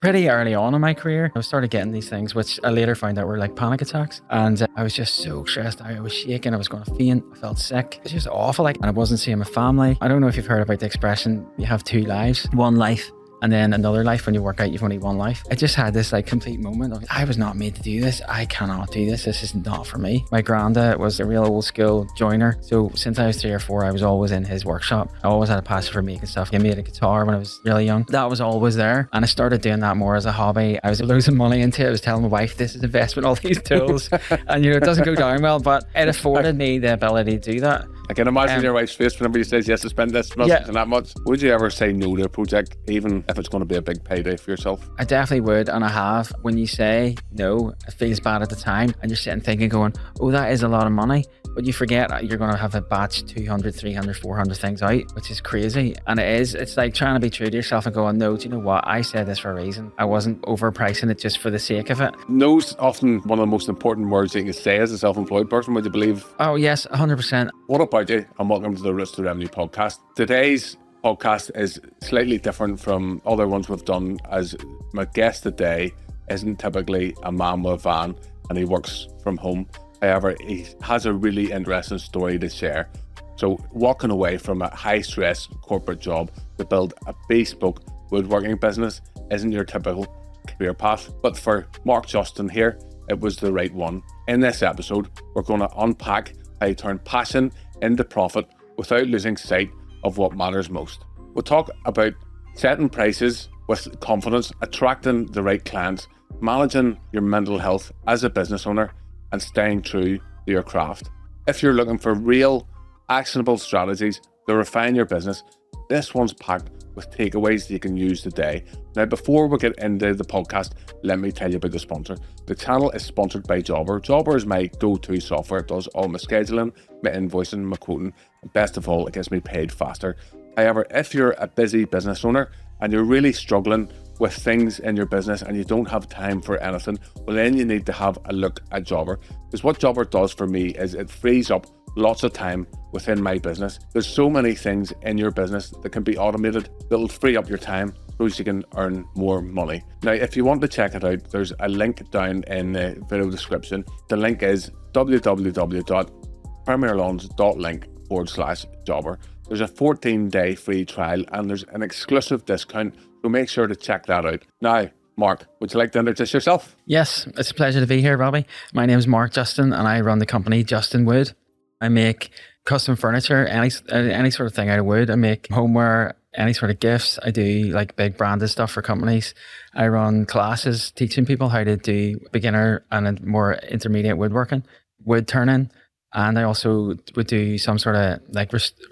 Pretty early on in my career, I started getting these things, which I later found out were like panic attacks. And I was just so stressed out. I was shaking. I was going to faint. I felt sick. It was just awful. And I wasn't seeing my family. I don't know if you've heard about the expression, you have two lives, one life and then another life. When you work out, you've only one life. I just had this complete moment of, I was not made to do this. I cannot do this. This is not for me. My granddad was a real old school joiner. So since I was 3 or 4, I was always in his workshop. I always had a passion for making stuff. He made a guitar when I was really young. That was always there. And I started doing that more as a hobby. I was losing money into it. I was telling my wife, this is investment, all these tools. And it doesn't go down well, but it afforded me the ability to do that. I can imagine your wife's face whenever you says yes to spend this much and that much. Would you ever say no to a project, even if it's going to be a big payday for yourself? I definitely would, and I have. When you say no, it feels bad at the time, and you're sitting thinking going, oh, that is a lot of money. But you forget you're going to have a batch 200, 300, 400 things out, which is crazy. And it is. It's like trying to be true to yourself and going, no, do you know what? I said this for a reason. I wasn't overpricing it just for the sake of it. No's often one of the most important words you can say as a self-employed person, would you believe? Oh, yes, 100%. What about you? And welcome to the Roots to Revenue podcast. Today's podcast is slightly different from other ones we've done, as my guest today isn't typically a man with a van and he works from home. However, he has a really interesting story to share. So walking away from a high-stress corporate job to build a bespoke woodworking business isn't your typical career path. But for Mark Justin here, it was the right one. In this episode, we're going to unpack how you turn passion into profit without losing sight of what matters most. We'll talk about setting prices with confidence, attracting the right clients, managing your mental health as a business owner, and staying true to your craft. If you're looking for real, actionable strategies to refine your business, this one's packed with takeaways that you can use today. Now, before we get into the podcast, let me tell you about the sponsor. The channel is sponsored by Jobber. Jobber is my go-to software. It does all my scheduling, my invoicing, my quoting, and best of all, it gets me paid faster. However, if you're a busy business owner and you're really struggling with things in your business and you don't have time for anything, well, then you need to have a look at Jobber. Because what Jobber does for me is it frees up lots of time within my business. There's so many things in your business that can be automated that will free up your time so you can earn more money. Now, if you want to check it out, there's a link down in the video description. The link is www.premierlawns.link/Jobber. There's a 14-day free trial and there's an exclusive discount, so make sure to check that out. Now, Mark, would you like to introduce yourself? Yes, it's a pleasure to be here, Robbie. My name is Mark Justin and I run the company Justin Wood. I make custom furniture, any sort of thing out of wood. I make homeware, any sort of gifts. I do big branded stuff for companies. I run classes teaching people how to do beginner and more intermediate woodworking, wood turning. And I also would do some sort of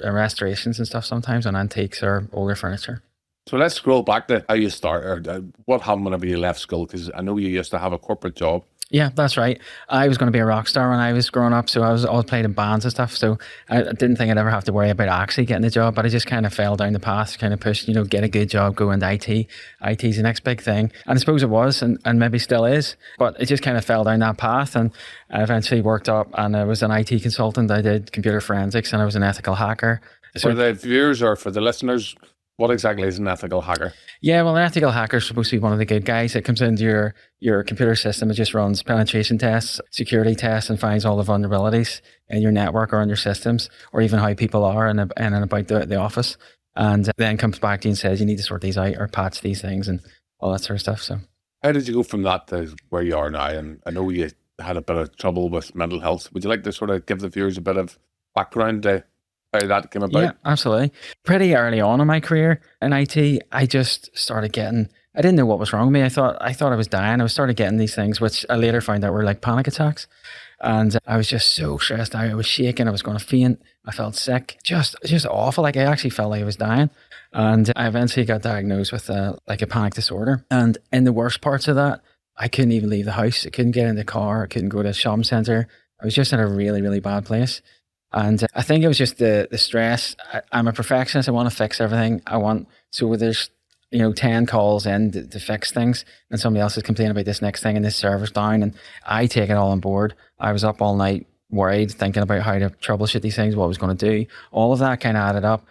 restorations and stuff sometimes on antiques or older furniture. So let's scroll back to how you started, or what happened whenever you left school, because I know you used to have a corporate job. Yeah, that's right. I was going to be a rock star when I was growing up, so I was always playing in bands and stuff. So I didn't think I'd ever have to worry about actually getting the job, but I just kind of fell down the path, kind of pushed, get a good job, go into IT. IT's the next big thing. And I suppose it was, and maybe still is, but it just kind of fell down that path. And I eventually worked up and I was an IT consultant. I did computer forensics and I was an ethical hacker. For the viewers or for the listeners, what exactly is an ethical hacker? Yeah, well, an ethical hacker is supposed to be one of the good guys that comes into your computer system. It just runs penetration tests, security tests, and finds all the vulnerabilities in your network or on your systems, or even how people are in and about the office. And then comes back to you and says, you need to sort these out or patch these things and all that sort of stuff. So, how did you go from that to where you are now? And I know you had a bit of trouble with mental health. Would you like to sort of give the viewers a bit of background to how that came about? Yeah, absolutely. Pretty early on in my career in IT, I just started getting, I didn't know what was wrong with me. I thought I was dying. I started getting these things, which I later found out were like panic attacks. And I was just so stressed out. I was shaking. I was going to faint. I felt sick. Just awful. I actually felt like I was dying. And I eventually got diagnosed with a panic disorder. And in the worst parts of that, I couldn't even leave the house. I couldn't get in the car. I couldn't go to a shopping center. I was just in a really, really bad place. And I think it was just the stress. I'm a perfectionist. I want to fix everything. So there's 10 calls in to fix things, and somebody else is complaining about this next thing and this server's down, and I take it all on board. I was up all night worried, thinking about how to troubleshoot these things, what I was going to do. All of that kind of added up.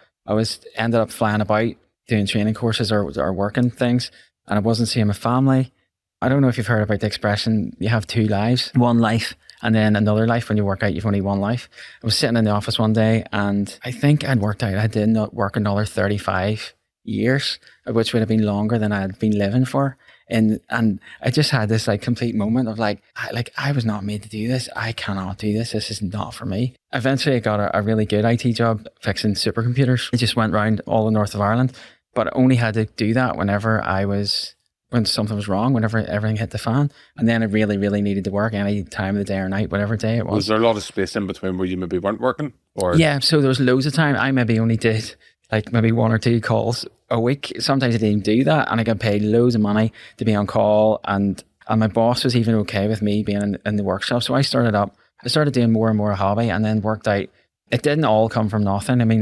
Ended up flying about doing training courses or working things. and I wasn't seeing my family. I don't know if you've heard about the expression, you have two lives, one life and then another life. When you work out, you've only one life. I was sitting in the office one day and I think I'd worked out I did not work another 35 years, which would have been longer than I had been living for. And I just had this like complete moment of I was not made to do this. I cannot do this. This is not for me. Eventually I got a really good IT job fixing supercomputers. I just went around all the north of Ireland, but I only had to do that when something was wrong, whenever everything hit the fan. And then I really, really needed to work any time of the day or night, whatever day it was. Was there a lot of space in between where you maybe weren't working? Or yeah, so there was loads of time. I maybe only did like maybe 1 or 2 calls a week. Sometimes I didn't even do that, and I got paid loads of money to be on call. And my boss was even okay with me being in the workshop. So I started doing more and more hobby, and then worked out. It didn't all come from nothing. I mean,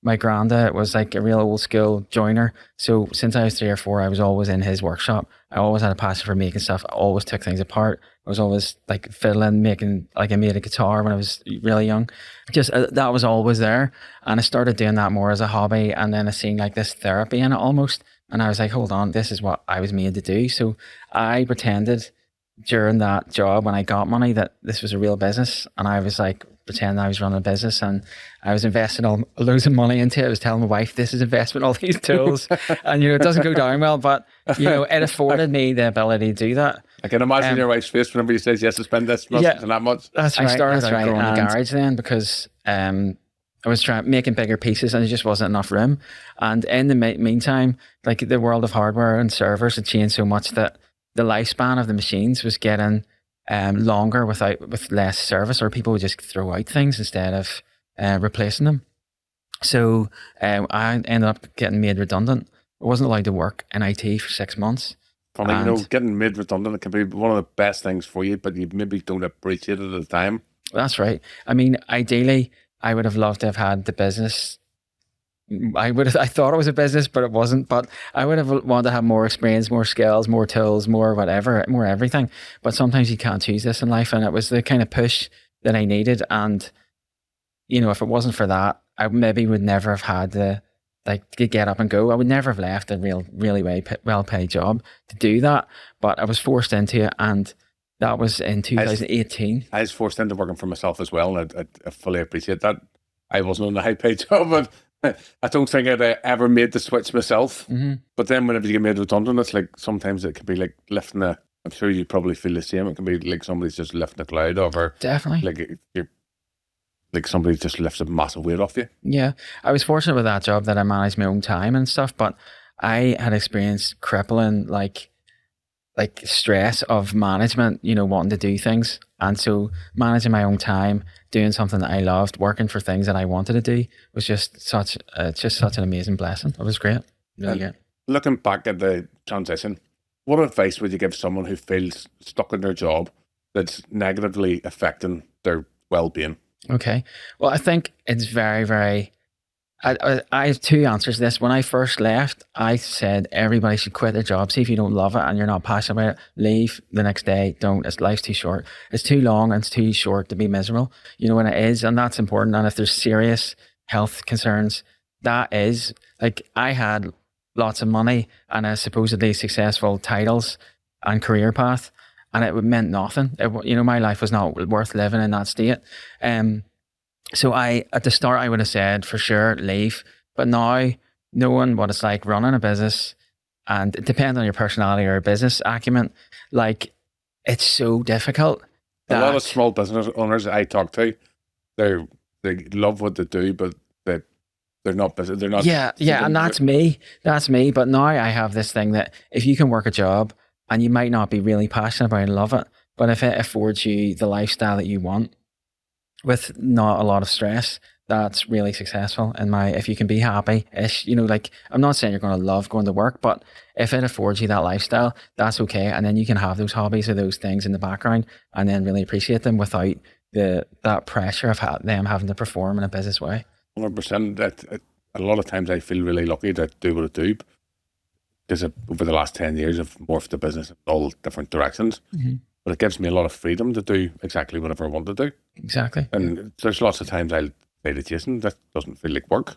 my granddad was like a real old school joiner. So since I was 3 or 4, I was always in his workshop. I always had a passion for making stuff. I always took things apart. I was always like fiddling, I made a guitar when I was really young. Just that was always there. And I started doing that more as a hobby. And then I seen like this therapy in it almost. And I was like, hold on, this is what I was made to do. So I pretended during that job when I got money that this was a real business. And I was like, pretend I was running a business, and I was investing loads of money into it. I was telling my wife, this is investment, all these tools. And, it doesn't go down well, but, it afforded me the ability to do that. I can imagine your wife's face whenever he says, yes, to spend this much and that much. That's right. I started out growing the garage then because I was making bigger pieces and there just wasn't enough room. And in the meantime, like the world of hardware and servers had changed so much that the lifespan of the machines was getting longer with less service, or people would just throw out things instead of replacing them. So I ended up getting made redundant. I wasn't allowed to work in IT for 6 months. Funny, getting made redundant, it can be one of the best things for you, but you maybe don't appreciate it at the time. That's right. I mean, ideally, I would have loved to have had the business. I thought it was a business, but it wasn't. But I would have wanted to have more experience, more skills, more tools, more whatever, more everything. But sometimes you can't choose this in life. And it was the kind of push that I needed. And, if it wasn't for that, I maybe would never have had to get up and go. I would never have left a really well-paid job to do that. But I was forced into it. And that was in 2018. I was forced into working for myself as well. And I fully appreciate that. I wasn't on a high-paid job, but I don't think I'd ever made the switch myself. Mm-hmm. But then whenever you get made redundant, it's like sometimes it can be like lifting I'm sure you probably feel the same. It can be like somebody's just lifting a cloud off, or definitely like somebody just lifts a massive weight off you. Yeah, I was fortunate with that job that I managed my own time and stuff, but I had experienced crippling like stress of management, wanting to do things. And so managing my own time, doing something that I loved, working for things that I wanted to do was just such an amazing blessing. It was great. Really good. Looking back at the transition, what advice would you give someone who feels stuck in their job that's negatively affecting their well-being? Okay. Well, I think it's very, very... I have 2 answers to this. When I first left, I said everybody should quit their job. See if you don't love it and you're not passionate about it, leave the next day. Don't. Life's too short. It's too long and it's too short to be miserable. When it is, and that's important. And if there's serious health concerns, that is, like, I had lots of money and a supposedly successful titles and career path, and it meant nothing. My life was not worth living in that state. So at the start, I would have said for sure, leave. But now, knowing what it's like running a business, and it depends on your personality or business acumen, like, it's so difficult. A lot of small business owners I talk to, they love what they do, but they're not busy. They're not. Yeah, and that's me. That's me. But now I have this thing that if you can work a job and you might not be really passionate about it and love it, but if it affords you the lifestyle that you want, with not a lot of stress, that's really successful. If you can be happy-ish, I'm not saying you're going to love going to work, but if it affords you that lifestyle, that's okay. And then you can have those hobbies or those things in the background and then really appreciate them without that pressure of them having to perform in a business way. 100%. That a lot of times I feel really lucky to do what I do, because over the last 10 years I've morphed the business in all different directions. Mm-hmm. But it gives me a lot of freedom to do exactly whatever I want to do. Exactly. And there's lots of times I'll say to Jason, that doesn't feel like work.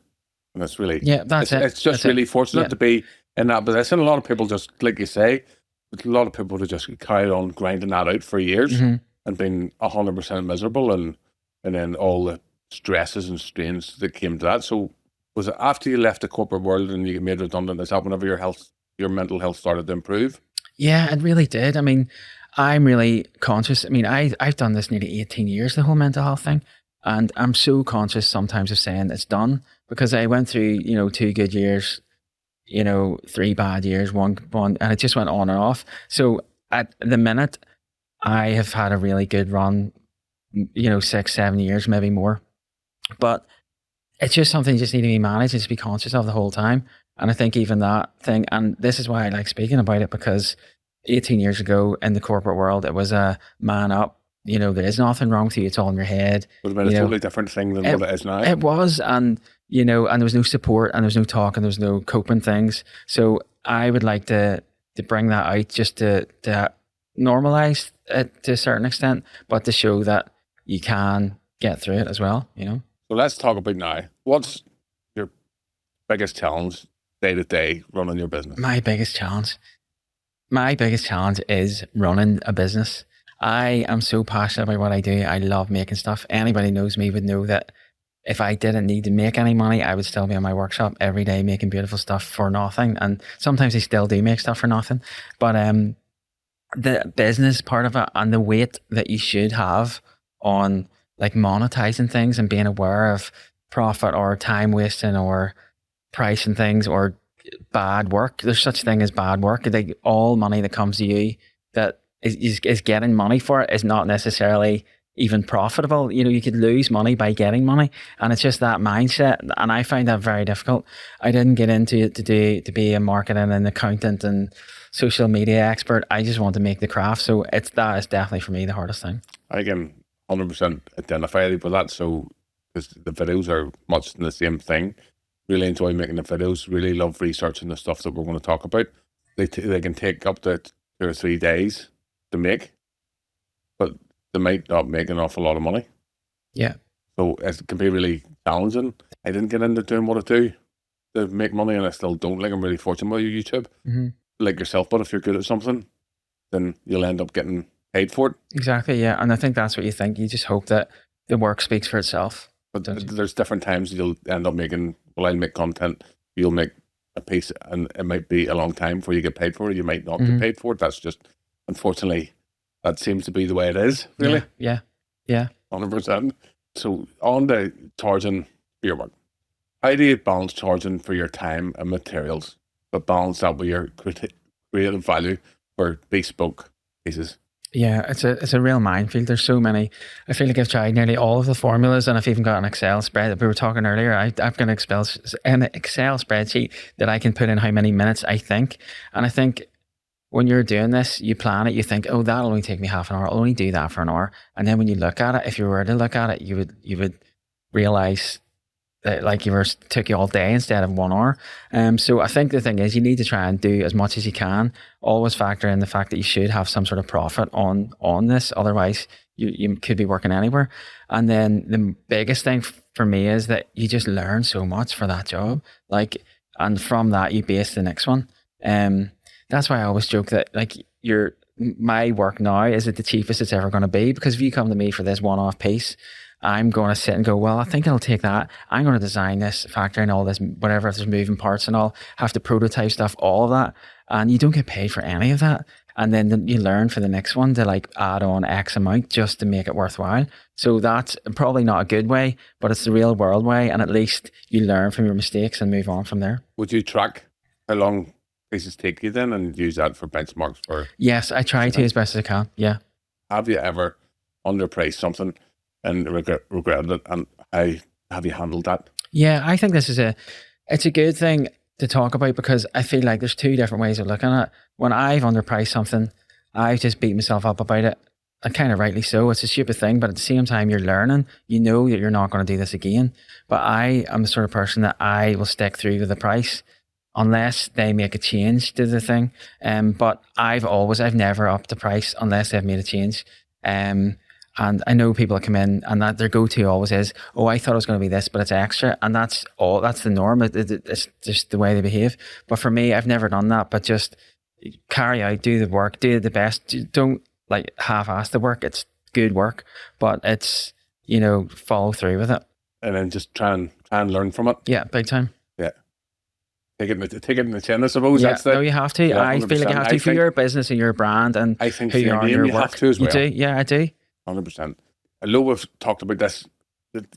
And it's really, Yeah, that's it. it's just That's it. really fortunate Yeah. to be in that position. A lot of people just, like you say, a lot of people would just carried on grinding that out for years hmm and been 100% miserable, and then all the stresses and strains that came to that. So was it after you left the corporate world and you get made redundant, is that whenever your mental health started to improve? Yeah, it really did. I mean, I'm really conscious. I mean, I've done this nearly 18 years, the whole mental health thing. And I'm so conscious sometimes of saying it's done because I went through, 2 good years, 3 bad years, one, and it just went on and off. So at the minute, I have had a really good run, 6, 7 years, maybe more. But it's just something you just need to be managed and just be conscious of the whole time. And I think even that thing, and this is why I like speaking about it, because 18 years ago in the corporate world, it was a man up. There is nothing wrong with you. It's all in your head. Would have been a totally different thing than what it is now. It was. And there was no support and there was no talk and there was no coping things. So I would like to bring that out just to normalize it to a certain extent, but to show that you can get through it as well. So let's talk about now. What's your biggest challenge day to day running your business? My biggest challenge is running a business. I am so passionate about what I do. I love making stuff. Anybody knows me would know that if I didn't need to make any money, I would still be in my workshop every day making beautiful stuff for nothing. And sometimes I still do make stuff for nothing. But the business part of it and the weight that you should have on like monetizing things and being aware of profit or time wasting or pricing things or bad work. There's such thing as bad work. Like all money that comes to you that is getting money for it is not necessarily even profitable. You could lose money by getting money, and it's just that mindset. And I find that very difficult. I didn't get into it to be a marketing and accountant and social media expert. I just want to make the craft. So that is definitely for me the hardest thing. I can 100% identify with that. So because the videos are much the same thing. Really enjoy making the videos. Really love researching the stuff that we're going to talk about. They can take up to 2 or 3 days to make, but they might not make an awful lot of money. Yeah. So it can be really challenging. I didn't get into doing what I do to make money, and I still don't. Like, I'm really fortunate with YouTube, like yourself. But if you're good at something, then you'll end up getting paid for it. Exactly. Yeah. And I think that's what you think. You just hope that the work speaks for itself. But there's different times you'll end up making. Well, I'll make content. You'll make a piece, and it might be a long time before you get paid for it. You might not get paid for it. That's just, unfortunately, that seems to be the way it is. Really. Yeah. 100%. So on to charging for your work. How do you balance charging for your time and materials, but balance that with your creative value for bespoke pieces? Yeah, it's a real minefield. There's so many. I feel like I've tried nearly all of the formulas, and I've even got an Excel spread. We were talking earlier. I've got an Excel spreadsheet that I can put in how many minutes I think. And I think when you're doing this, you plan it. You think, oh, that'll only take me half an hour. I'll only do that for an hour. And then when you look at it, if you were to look at it, you would realize that like took you all day instead of 1 hour. So I think the thing is you need to try and do as much as you can. Always factor in the fact that you should have some sort of profit on this. Otherwise, you could be working anywhere. And then the biggest thing for me is that you just learn so much for that job. And from that you base the next one. That's why I always joke that my work now is at the cheapest it's ever going to be, because if you come to me for this one-off piece, I'm going to sit and go, well, I think I'll take that. I'm going to design this, factor in all this, whatever, if there's moving parts and all, have to prototype stuff, all of that. And you don't get paid for any of that. And then you learn for the next one to add on X amount just to make it worthwhile. So that's probably not a good way, but it's the real world way. And at least you learn from your mistakes and move on from there. Would you track how long pieces take you then and use that for benchmarks? Yes, I try to as best as I can. Yeah. Have you ever underpriced something and regretted it, and how have you handled that? Yeah, I think it's a good thing to talk about, because I feel like there's two different ways of looking at it. When I've underpriced something, I've just beat myself up about it, and kind of rightly so. It's a stupid thing, but at the same time you're learning. You know that you're not going to do this again. But I am the sort of person that I will stick through with the price unless they make a change to the thing. But I've never upped the price unless they've made a change. And I know people that come in and that their go-to always is, oh, I thought it was going to be this, but it's extra. And that's the norm. It's just the way they behave. But for me, I've never done that, but just carry out, do the work, do the best. Don't like half-ass the work. It's good work, but it's, follow through with it. And then just try and learn from it. Yeah, big time. Yeah. Take it in the chin, I suppose. Yeah, no, you have to. Yeah, I feel like you have to for your business and your brand and I think who you are in your work. Have to as well. You do? Yeah, I do. 100%. I know we've talked about this. That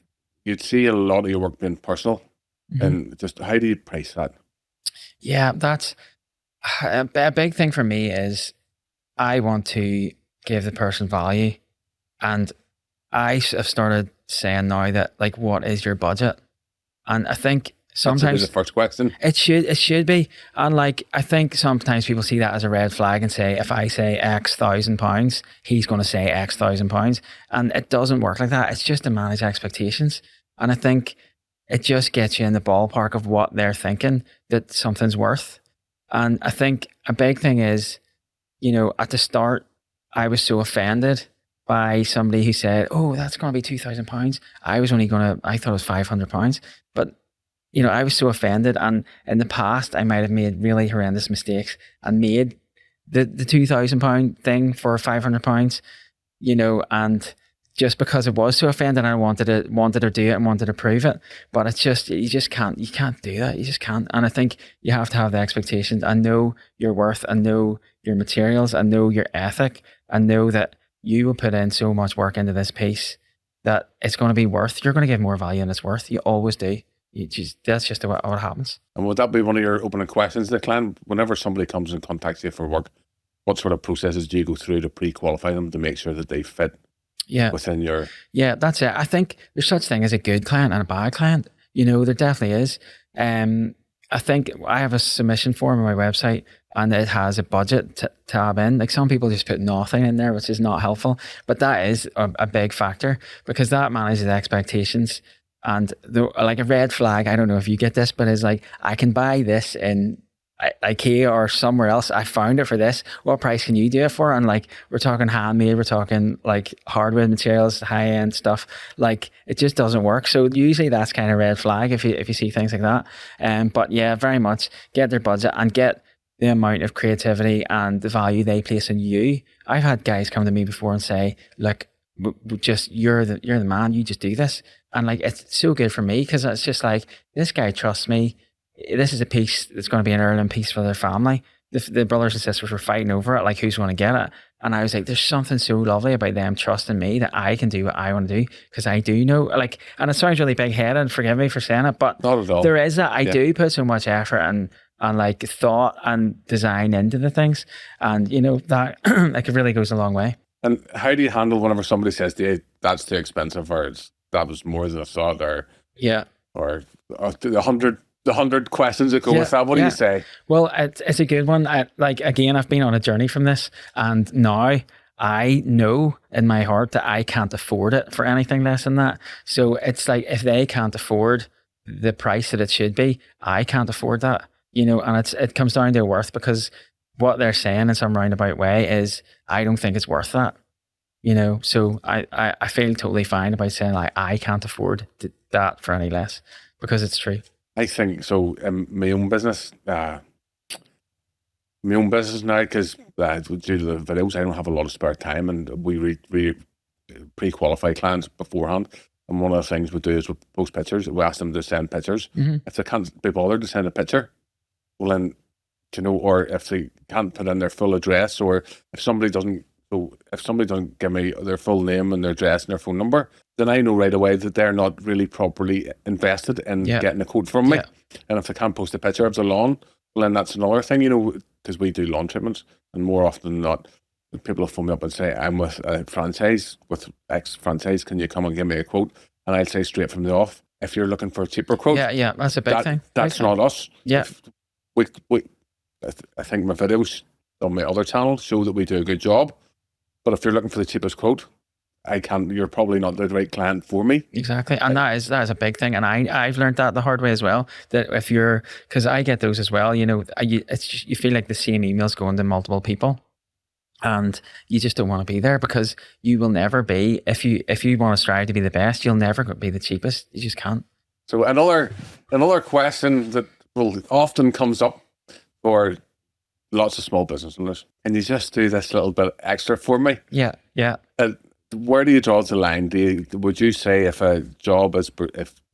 you'd see a lot of your work being personal, and just how do you price that? Yeah, that's a big thing for me. Is I want to give the person value, and I have started saying now that, like, what is your budget? And I think sometimes that's the first question. It should be. And like, I think sometimes people see that as a red flag and say, if I say X £1,000, he's going to say X £1,000. And it doesn't work like that. It's just to manage expectations. And I think it just gets you in the ballpark of what they're thinking that something's worth. And I think a big thing is, at the start, I was so offended by somebody who said, oh, that's going to be £2,000. I thought it was £500. But I was so offended, and in the past I might have made really horrendous mistakes and made the £2,000 thing for £500, and just because I was so offended, I wanted to do it and wanted to prove it. But it's just, you can't do that. You just can't. And I think you have to have the expectations and know your worth and know your materials and know your ethic and know that you will put in so much work into this piece that it's going to be worth. You're going to give more value than it's worth. You always do. That's just what happens. And would that be one of your opening questions to the client? Whenever somebody comes and contacts you for work, what sort of processes do you go through to pre-qualify them to make sure that they fit within your... Yeah, that's it. I think there's such thing as a good client and a bad client. There definitely is. I think I have a submission form on my website and it has a budget tab in. Like, some people just put nothing in there, which is not helpful. But that is a big factor because that manages expectations. And like a red flag, I don't know if you get this, but it's like, I can buy this in IKEA or somewhere else. I found it for this. What price can you do it for? And like, we're talking handmade, we're talking like hardwood materials, high end stuff. Like, it just doesn't work. So usually that's kind of red flag if you see things like that. But yeah, very much get their budget and get the amount of creativity and the value they place in you. I've had guys come to me before and say, look, you're the man, you just do this. And like, it's so good for me because it's just like, this guy trusts me. This is a piece that's going to be an heirloom piece for their family. The brothers and sisters were fighting over it, like who's going to get it. And I was like, there's something so lovely about them trusting me that I can do what I want to do because I do know, like, and it sounds really big headed, forgive me for saying it, but not at all. There is that. I do put so much effort and like thought and design into the things. And that like, it really goes a long way. And how do you handle whenever somebody says to you, that's too expensive, or that was more than I thought, or the 100 questions that go with that? What do you say? Well, it's a good one. Again, I've been on a journey from this, and now I know in my heart that I can't afford it for anything less than that. So it's like, if they can't afford the price that it should be, I can't afford that. And it comes down to worth, because what they're saying in some roundabout way is, I don't think it's worth that. So I feel totally fine about saying, like, I can't afford that for any less, because it's true. I think so. My own business now, because due to the videos, I don't have a lot of spare time, and we pre-qualify clients beforehand. And one of the things we do is we post pictures. We ask them to send pictures. If they can't be bothered to send a picture, well then, or if they can't put in their full address, or if somebody doesn't give me their full name and their address and their phone number, then I know right away that they're not really properly invested in getting a quote from me. And if they can't post a picture of the lawn, well then that's another thing, because we do lawn treatments, and more often than not, people will phone me up and say, I'm with a franchise, with X franchise, can you come and give me a quote? And I'll say straight from the off, if you're looking for a cheaper quote, that's a big thing. That's not us. Yeah. I think my videos on my other channel show that we do a good job. But if you're looking for the cheapest quote, you're probably not the right client for me. Exactly. And that is a big thing. And I've learned that the hard way as well, that because I get those as well, you feel like the same emails going to multiple people. And you just don't want to be there, because you will never be, if you want to strive to be the best, you'll never be the cheapest. You just can't. So another question that often comes up for lots of small business owners: can you just do this little bit extra for me? Yeah. Where do you draw the line? Would you say if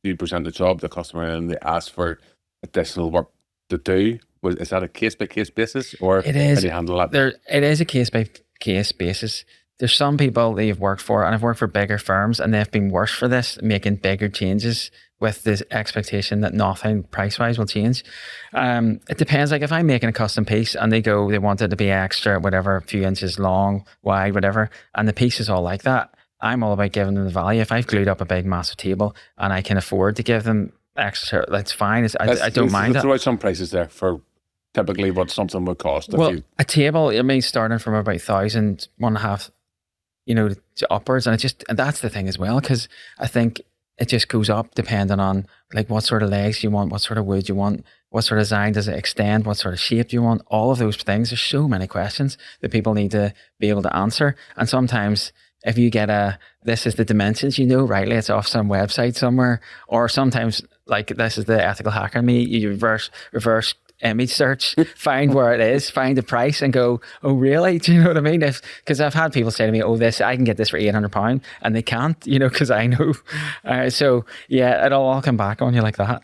you present a job to the customer and they ask for additional work to do, is that a case by case basis, or It is. how do you handle that? It is a case by case basis. There's some people that you've worked for, and I've worked for bigger firms, and they've been worse for this, making bigger changes with this expectation that nothing price wise will change. It depends. Like if I'm making a custom piece and they want it to be extra, whatever, a few inches long, wide, whatever, and the piece is all like that, I'm all about giving them the value. If I've glued up a big massive table and I can afford to give them extra, that's fine. I don't mind it. Throw out some prices there for typically what something would cost. A table, I mean, starting from about 1,000, 1.5, to upwards. And that's the thing as well, because I think it just goes up depending on like what sort of legs you want, what sort of wood you want, what sort of design does it extend, what sort of shape do you want, all of those things. There's so many questions that people need to be able to answer. And sometimes if you get this is the dimensions, rightly, it's off some website somewhere, or sometimes like this is the ethical hacker in me, you reverse image search, find where it is, find the price and go, oh really? Do you know what I mean? Because I've had people say to me, oh, I can get this for £800, and they can't, because I know. So yeah, it'll all come back on you like that,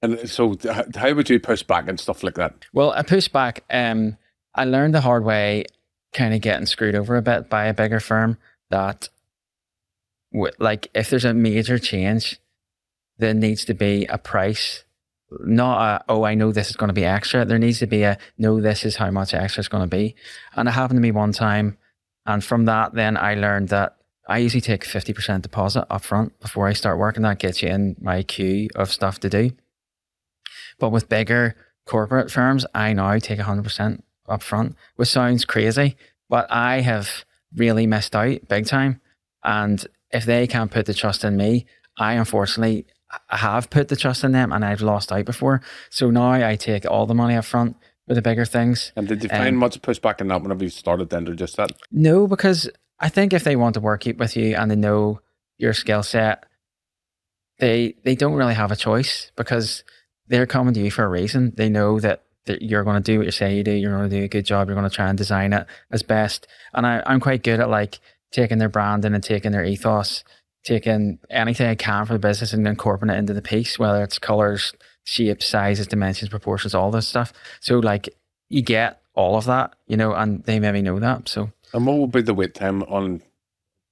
And so how would you push back and stuff like that? Well, I push back. I learned the hard way, kind of getting screwed over a bit by a bigger firm, that like if there's a major change, there needs to be a price. Not I know this is going to be extra. There needs to be no, this is how much extra it's going to be. And it happened to me one time. And from that, then I learned that I usually take 50% deposit up front before I start working. That gets you in my queue of stuff to do. But with bigger corporate firms, I now take 100% up front, which sounds crazy, but I have really missed out big time. And if they can't put the trust in me, I unfortunately have put the trust in them, and I've lost out before. So now I take all the money up front with the bigger things. And did you find much pushback in that whenever you started then, or just that? No, because I think if they want to work with you and they know your skill set, they don't really have a choice, because they're coming to you for a reason. They know that you're going to do what you say you do. You're going to do a good job. You're going to try and design it as best. And I'm quite good at like taking their branding and taking their ethos, taking anything I can for the business and incorporating it into the piece, whether it's colors, shapes, sizes, dimensions, proportions, all this stuff. So like you get all of that, and they maybe know that. So. And what would be the wait time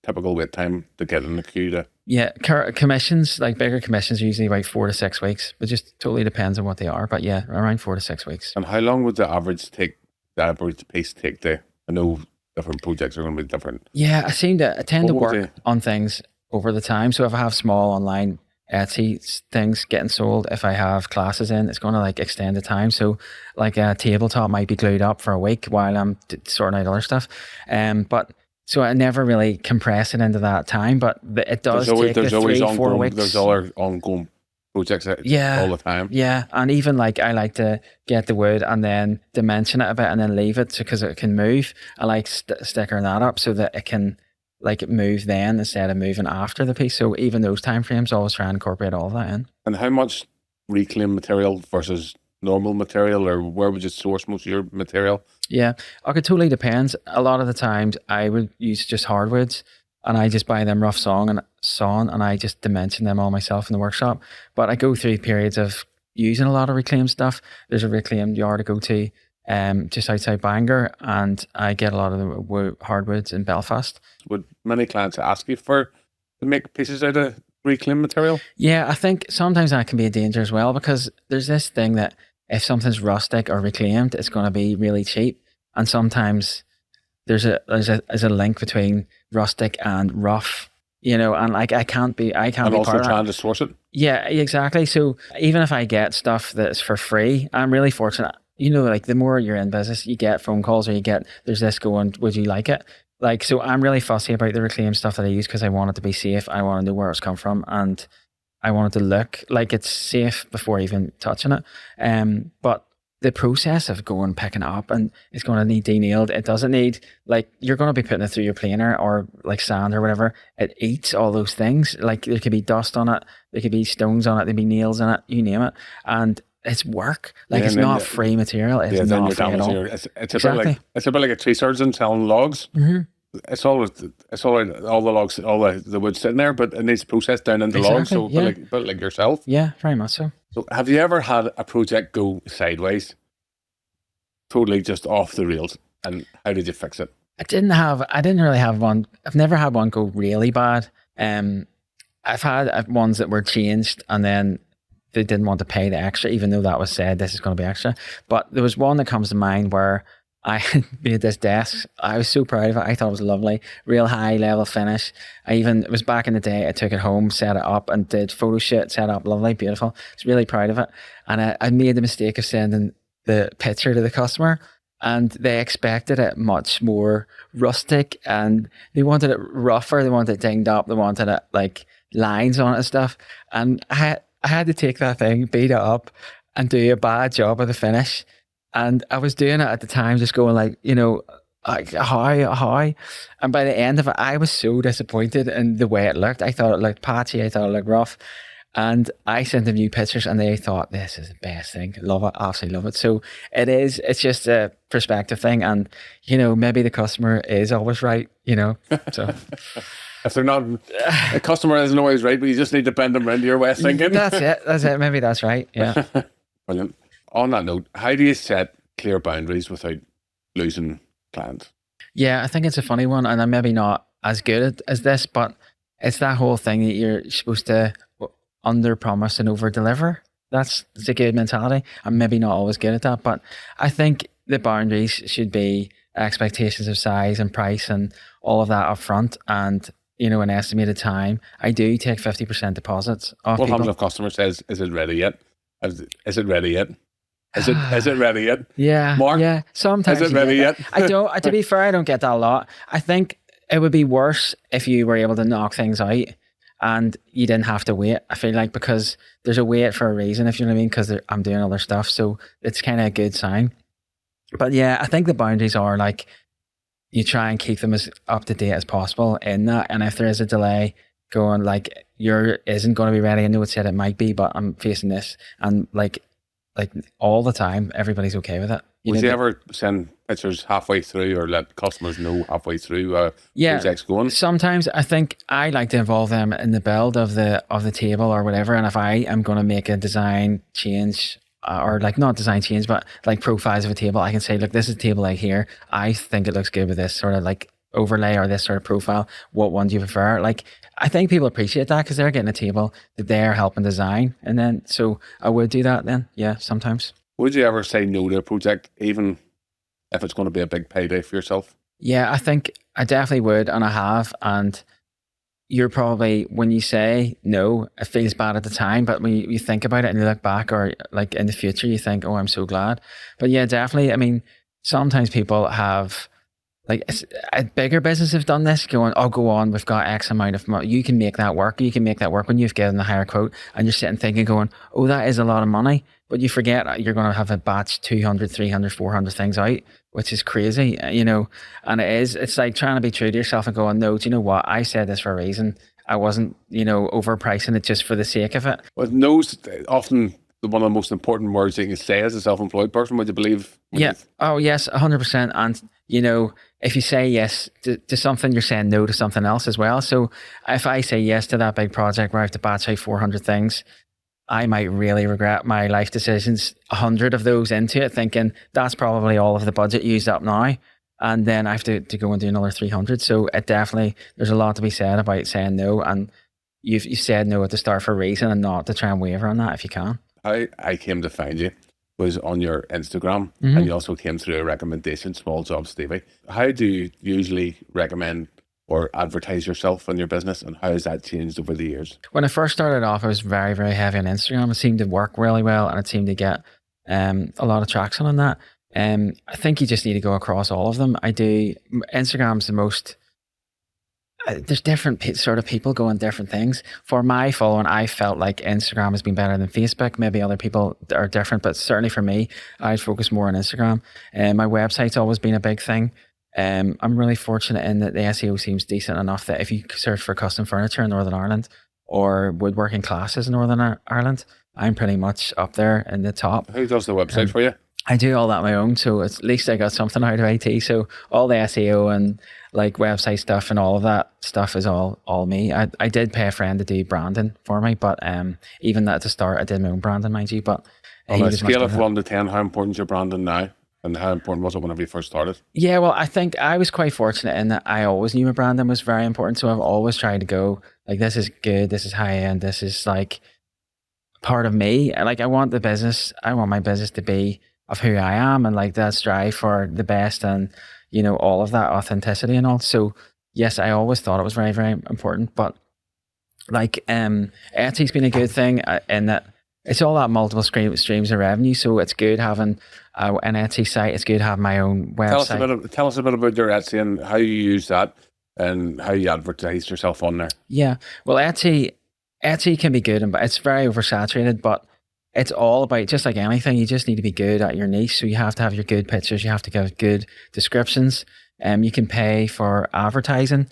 typical wait time to get in the queue to? Yeah, commissions, like bigger commissions, are usually about 4 to 6 weeks. It just totally depends on what they are. But yeah, around 4 to 6 weeks. And how long would the average piece take to? I know different projects are going to be different. Yeah, I tend to work on things over the time. So if I have small online Etsy things getting sold, if I have classes in, it's going to like extend the time. So like a tabletop might be glued up for a week while I'm sorting out other stuff. But so I never really compress it into that time, but it does take 3-4 weeks. There's other ongoing projects all the time. Yeah, and even like I like to get the wood and then dimension it a bit and then leave it because it can move. I like stickering that up so that it can like move then instead of moving after the piece. So even those time frames, I always try and incorporate all that in. And how much reclaimed material versus normal material, or where would you source most of your material? Yeah, it totally depends. A lot of the times I would use just hardwoods, and I just buy them rough sawn and I just dimension them all myself in the workshop. But I go through periods of using a lot of reclaimed stuff. There's a reclaimed yard to go to just outside Bangor, and I get a lot of the hardwoods in Belfast. Would many clients ask you to make pieces out of reclaimed material? Yeah, I think sometimes that can be a danger as well, because there's this thing that if something's rustic or reclaimed, it's going to be really cheap. And sometimes there's a link between rustic and rough, and like I can't be also trying to source it. Yeah, exactly. So even if I get stuff that's for free, I'm really fortunate. Like the more you're in business, you get phone calls or there's this going, would you like it? Like, so I'm really fussy about the reclaimed stuff that I use because I want it to be safe. I want to know where it's come from, and I want it to look like it's safe before even touching it. But the process of going picking it up, and it's going to need denailed. It doesn't need, like, you're going to be putting it through your planer or like sand or whatever. It eats all those things. Like, there could be dust on it, there could be stones on it, there'd be nails in it, you name it. And it's work. Like, it's not free material. It's then not you're free at all. damaging it's a bit like a tree surgeon selling logs. It's all the logs, all the wood sitting there, but it needs processed down into logs. So, but like yourself. Yeah, very much so. So, have you ever had a project go sideways, totally just off the rails, and how did you fix it? I didn't really have one. I've never had one go really bad. I've had ones that were changed and then they didn't want to pay the extra, even though that was said this is going to be extra. But there was one that comes to mind where I made this desk. I was so proud of it. I thought it was lovely, real high level finish. It was back in the day. I took it home, set it up, and did photo shoot, set up, lovely, beautiful. I was really proud of it. And I made the mistake of sending the picture to the customer, and they expected it much more rustic, and they wanted it rougher. They wanted it dinged up. They wanted it like lines on it and stuff. And I had to take that thing, beat it up, and do a bad job of the finish. And I was doing it at the time, just going like, like, how? And by the end of it, I was so disappointed in the way it looked. I thought it looked patchy. I thought it looked rough. And I sent them new pictures and they thought, this is the best thing. Love it. Absolutely love it. So it's just a perspective thing. And, maybe the customer is always right, so. If they're not, the customer isn't always right, but you just need to bend them around to your way of thinking. That's it. Maybe that's right. Yeah. Brilliant. On that note, how do you set clear boundaries without losing clients? Yeah, I think it's a funny one, and I'm maybe not as good as this, but it's that whole thing that you're supposed to under promise and over deliver. That's a good mentality. I'm maybe not always good at that, but I think the boundaries should be expectations of size and price and all of that up front, and an estimated time. I do take 50% deposits off people. What happens if a customer says, "Is it ready yet? Is it ready yet? Is it ready yet?" Yeah. Mark? Yeah. Sometimes. Is it ready yet? I don't, to be fair, I don't get that a lot. I think it would be worse if you were able to knock things out and you didn't have to wait. I feel like, because there's a wait for a reason, if you know what I mean, because I'm doing other stuff. So it's kind of a good sign. But yeah, I think the boundaries are like, you try and keep them as up to date as possible in that. And if there is a delay, going like, your isn't going to be ready. I know it said it might be, but I'm facing this. And like all the time, everybody's okay with it. Would you ever send pictures halfway through or let customers know halfway through projects going? Sometimes I think I like to involve them in the build of the table or whatever. And if I am going to make a design change, or like not design change, but like profiles of a table, I can say, look, this is a table like here. I think it looks good with this sort of like overlay or this sort of profile. What one do you prefer? Like, I think people appreciate that because they're getting a table that they're helping design. And then, so I would do that then. Yeah, sometimes. Would you ever say no to a project, even if it's going to be a big payday for yourself? Yeah, I think I definitely would. And I have. And you're probably, when you say no, it feels bad at the time, but when you think about it and you look back, or like in the future, you think, oh, I'm so glad. But yeah, definitely. I mean, sometimes people have, like, a bigger business have done this, going, oh, go on, we've got X amount of money. You can make that work. You can make that work when you've given the higher quote, and you're sitting thinking, going, oh, that is a lot of money. But you forget you're going to have a batch 200, 300, 400 things out, which is crazy, and it's like trying to be true to yourself and going, no, do you know what? I said this for a reason. I wasn't, overpricing it just for the sake of it. Well, no's often one of the most important words you can say as a self-employed person. Would you believe? Yeah. Oh, yes, 100%. And, if you say yes to something, you're saying no to something else as well. So if I say yes to that big project where I have to batch out 400 things, I might really regret my life decisions, 100 of those into it, thinking that's probably all of the budget used up now. And then I have to go and do another 300. So it definitely, there's a lot to be said about saying no. And you said no at the start for a reason, and not to try and waver on that if you can. How I came to find you was on your Instagram, and you also came through a recommendation, Small Job Stevie. How do you usually recommend or advertise yourself and your business, and how has that changed over the years? When I first started off, I was very, very heavy on Instagram. It seemed to work really well, and it seemed to get a lot of traction on that. I think you just need to go across all of them. Instagram's the most, there's different sort of people going different things. For my following, I felt like Instagram has been better than Facebook. Maybe other people are different, but certainly for me, I focus more on Instagram. And my website's always been a big thing. I'm really fortunate in that the SEO seems decent enough that if you search for custom furniture in Northern Ireland or woodworking classes in Northern Ireland, I'm pretty much up there in the top. Who does the website for you? I do all that on my own, so at least I got something out of IT. So all the SEO and like website stuff and all of that stuff is all me. I did pay a friend to do branding for me, but even at the start, I did my own branding, mind you. But on a scale of 1 to 10, how important is your branding now? And how important was it whenever you first started? Yeah, well, I think I was quite fortunate in that I always knew my branding was very important. So I've always tried to go like, this is good, this is high end, this is like part of me. Like I want my business to be of who I am and like that strive for the best and, you know, all of that authenticity and all. So yes, I always thought it was very, very important. But like Etsy's been a good thing in that it's all that multiple streams of revenue. So it's good having an Etsy site. It's good having my own website. Tell us a bit about your Etsy and how you use that and how you advertise yourself on there. Yeah, well, Etsy can be good, but it's very oversaturated. But it's all about, just like anything, you just need to be good at your niche. So you have to have your good pictures. You have to give good descriptions. You can pay for advertising,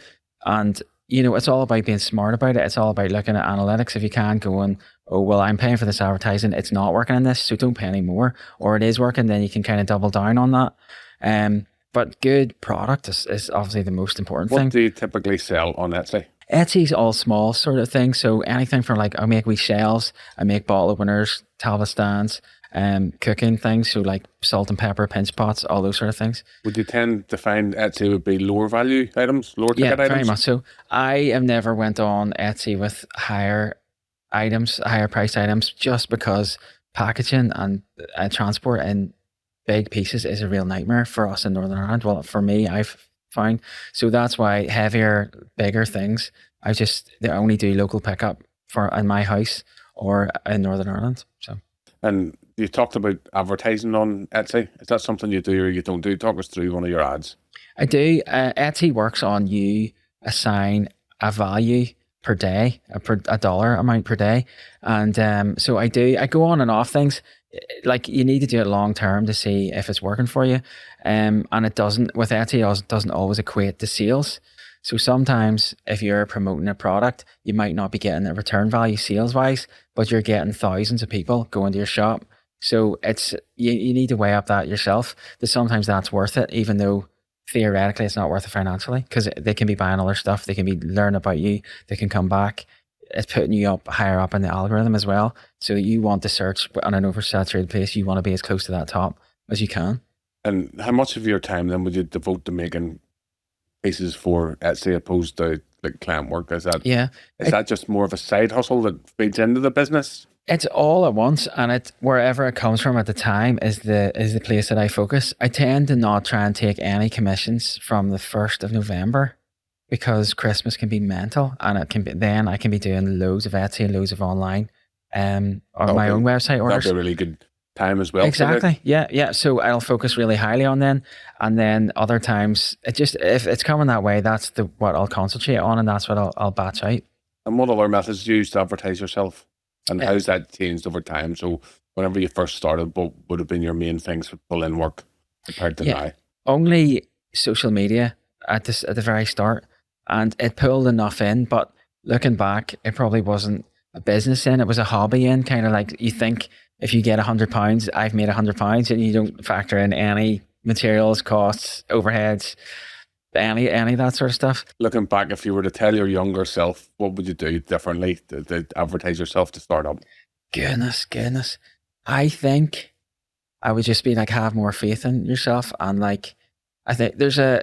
and you know it's all about being smart about it. It's all about looking at analytics. If you can go and, oh well, I'm paying for this advertising, it's not working in this, so don't pay any more. Or it is working, then you can kind of double down on that. But good product is obviously the most important thing. What do you typically sell on Etsy? Etsy's all small sort of thing. So anything from like, I make wee shells, I make bottle openers, tablet stands, cooking things. So like salt and pepper, pinch pots, all those sort of things. Would you tend to find Etsy would be lower value items, lower ticket items? Yeah, very much so. I have never went on Etsy with higher priced items, just because packaging and transport in big pieces is a real nightmare for us in Northern Ireland. Well, for me, I've found. So that's why heavier, bigger things, they only do local pickup for in my house or in Northern Ireland. So. And you talked about advertising on Etsy. Is that something you do or you don't do? Talk us through one of your ads. I do. Etsy works on you assign a value per day, a dollar amount per day. And so I go on and off things. Like you need to do it long term to see if it's working for you. And it doesn't, with Etsy, it doesn't always equate to sales. So sometimes if you're promoting a product, you might not be getting a return value sales wise, but you're getting thousands of people going to your shop. So it's, you need to weigh up that yourself, that sometimes that's worth it, even though theoretically it's not worth it financially, because they can be buying other stuff. They can be learning about you. They can come back. It's putting you up higher up in the algorithm as well. So you want to search on an oversaturated place. You want to be as close to that top as you can. And how much of your time then would you devote to making pieces for Etsy opposed to like client work? Is that just more of a side hustle that feeds into the business? It's all at once, and it wherever it comes from at the time is the place that I focus. I tend to not try and take any commissions from the 1st of November. Because Christmas can be mental, and I can be doing loads of Etsy and loads of online, on my own website orders. That'd be a really good time as well. Exactly. Yeah. So I'll focus really highly on them, and then other times if it's coming that way, that's what I'll concentrate on, and that's what I'll batch out. And what other methods do you use to advertise yourself, and how's that changed over time? So whenever you first started, what would have been your main things to pull in work compared to now? Only social media at the very start. And it pulled enough in, but looking back, it probably wasn't a business in, it was a hobby in, kind of like you think if you get £100, I've made £100, and you don't factor in any materials, costs, overheads, any of that sort of stuff. Looking back, if you were to tell your younger self, what would you do differently to advertise yourself to start up? Goodness. I think I would just be like, have more faith in yourself. And like, I think there's a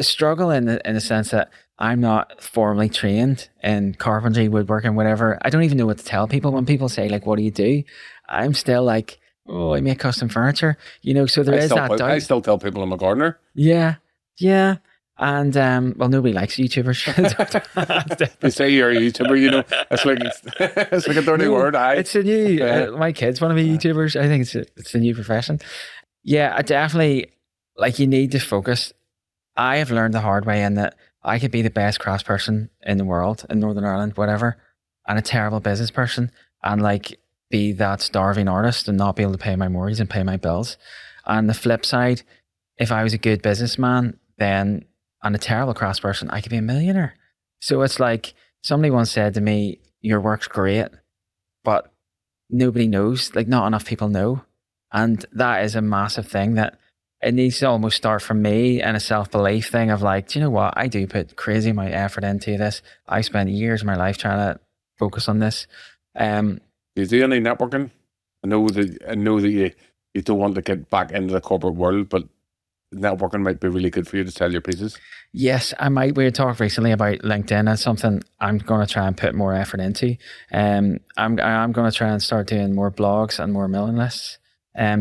struggle in the sense that I'm not formally trained in carpentry, woodworking, whatever. I don't even know what to tell people when people say like, what do you do? I'm still like, oh, I make custom furniture, you know, so there is that doubt. I still tell people I'm a gardener. Yeah. And well, nobody likes YouTubers. They say you're a YouTuber, you know. It's like a dirty word. It's a new. My kids want to be YouTubers. I think it's a new profession. Yeah, I definitely, like, you need to focus. I have learned the hard way in that I could be the best craftsperson in the world, in Northern Ireland, whatever, and a terrible business person, and like be that starving artist and not be able to pay my mortgage and pay my bills. On the flip side, if I was a good businessman, then and a terrible craftsperson, I could be a millionaire. So it's like somebody once said to me, "Your work's great, but nobody knows. Like not enough people know," and that is a massive thing that it needs to almost start from me and a self belief thing of like, do you know what? I do put crazy amount of effort into this. I spent years of my life trying to focus on this. Do you do any networking? I know that you don't want to get back into the corporate world, but networking might be really good for you to sell your pieces. Yes, I might. We had talked recently about LinkedIn. That's something I'm going to try and put more effort into. I'm going to try and start doing more blogs and more mailing lists.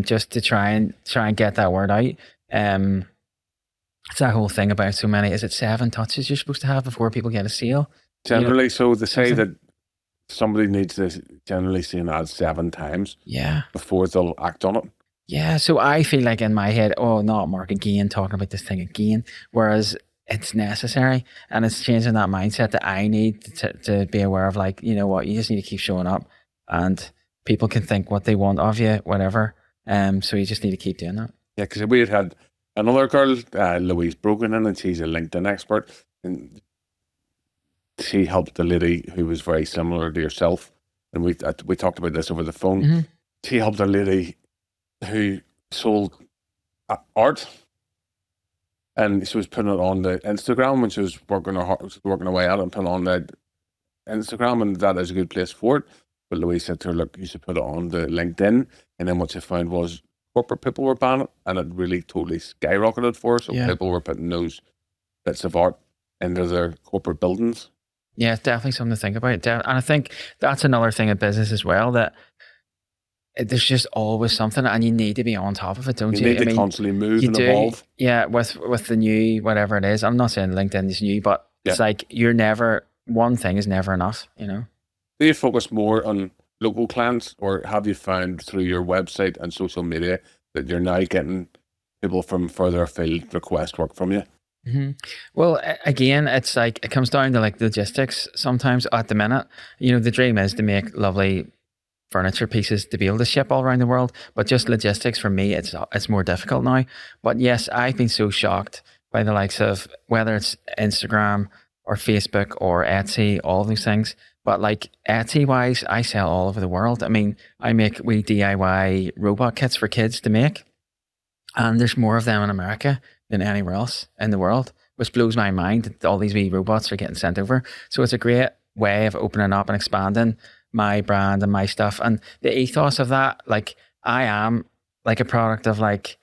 Just to try and get that word out. It's that whole thing about so many. Is it 7 touches you're supposed to have before people get a sale? Generally, so they say something- that somebody needs to generally see an ad 7 times Yeah. before they'll act on it. Yeah, so I feel like in my head, oh, not Mark again, talking about this thing again. Whereas it's necessary, and it's changing that mindset that I need to be aware of. Like, you know what, you just need to keep showing up, and people can think what they want of you, whatever. So you just need to keep doing that. Yeah, because we had another girl, Louise Brogan, and she's a LinkedIn expert, and she helped a lady who was very similar to yourself, and we talked about this over the phone. Mm-hmm. She helped a lady who sold art, and she was putting it on the Instagram when she was working away at it and putting it on the Instagram, and that is a good place for it. But Louise said to her, look, you should put it on the LinkedIn. And then what she found was corporate people were banning it, and it really totally skyrocketed for her. So Yeah. people were putting those bits of art into their corporate buildings. Yeah, it's definitely something to think about. And I think that's another thing in business as well, that there's just always something, and you need to be on top of it, don't you? You need to constantly move and evolve. Yeah, with the new whatever it is. I'm not saying LinkedIn is new, but it's like one thing is never enough, you know? Do you focus more on local clients, or have you found through your website and social media that you're now getting people from further afield request work from you? Mm-hmm. Well, again, it's like it comes down to like logistics sometimes at the minute. You know, the dream is to make lovely furniture pieces to be able to ship all around the world, but just logistics for me, it's more difficult now. But yes, I've been so shocked by the likes of whether it's Instagram or Facebook or Etsy, all those things. But like Etsy wise, I sell all over the world. I mean, we DIY robot kits for kids to make, and there's more of them in America than anywhere else in the world, which blows my mind that all these wee robots are getting sent over. So it's a great way of opening up and expanding my brand and my stuff. And the ethos of that, like I am like a product of like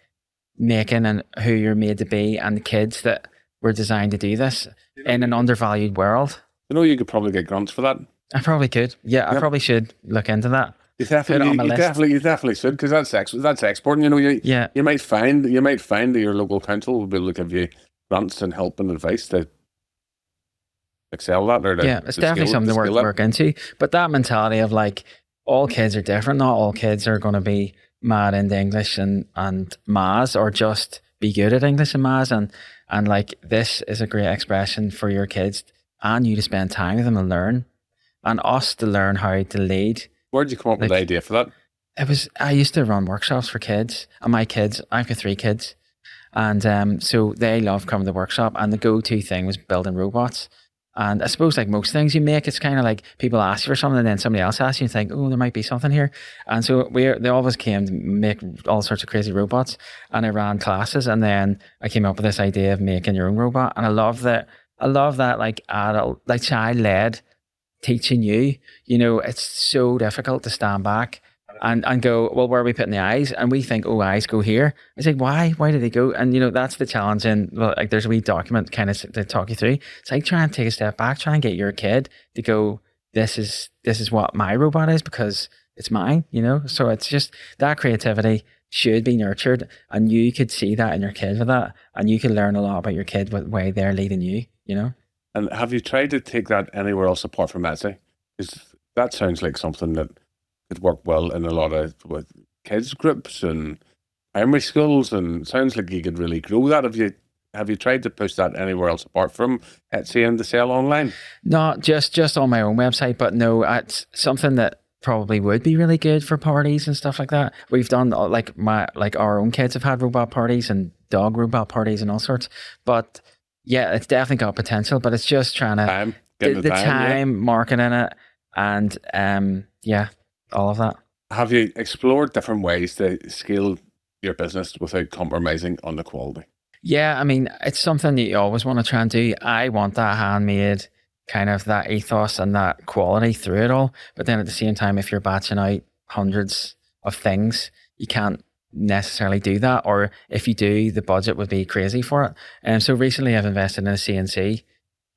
making and who you're made to be, and the kids that were designed to do this in an undervalued world. You know, you could probably get grants for that. I probably could. Yeah, I probably should look into that. You definitely should, because that's exporting. You know, you might find that your local council will be able to give you grants and help and advice to excel that. Or it's definitely something to work into. But that mentality of like all kids are different. Not all kids are going to be mad into English and maths, or just be good at English and maths. And like this is a great expression for your kids and you to spend time with them and learn, and us to learn how to lead. Where did you come up with the idea for that? I used to run workshops for kids, and my kids, I've got 3 kids, and so they love coming to the workshop, and the go-to thing was building robots. And I suppose like most things you make, it's kind of like people ask you for something and then somebody else asks you and think, oh, there might be something here. And so they always came to make all sorts of crazy robots, and I ran classes, and then I came up with this idea of making your own robot. And I love that like adult, like child-led teaching you. You know, it's so difficult to stand back and go, well, where are we putting the eyes? And we think, oh, eyes go here. It's like, why did they go? And you know, that's the challenge. And well, like there's a wee document kind of to talk you through. It's like try and take a step back, try and get your kid to go, this is what my robot is, because it's mine, you know? So it's just that creativity should be nurtured, and you could see that in your kid with that, and you can learn a lot about your kid with the way they're leading you, you know? And have you tried to take that anywhere else apart from Etsy? Because that sounds like something that could work well in a lot of kids groups and primary schools, and sounds like you could really grow that if you have you tried to push that anywhere else apart from Etsy and to sell online? Not just on my own website, but no, it's something that probably would be really good for parties and stuff like that. We've done like our own kids have had robot parties and dog robot parties and all sorts. But yeah, it's definitely got potential, but it's just trying to Getting the time, marketing it, and yeah, all of that. Have you explored different ways to scale your business without compromising on the quality? Yeah, I mean, it's something that you always want to try and do. I want that handmade kind of that ethos and that quality through it all. But then at the same time, if you're batching out hundreds of things, you can't necessarily do that. Or if you do, the budget would be crazy for it. And so recently I've invested in a CNC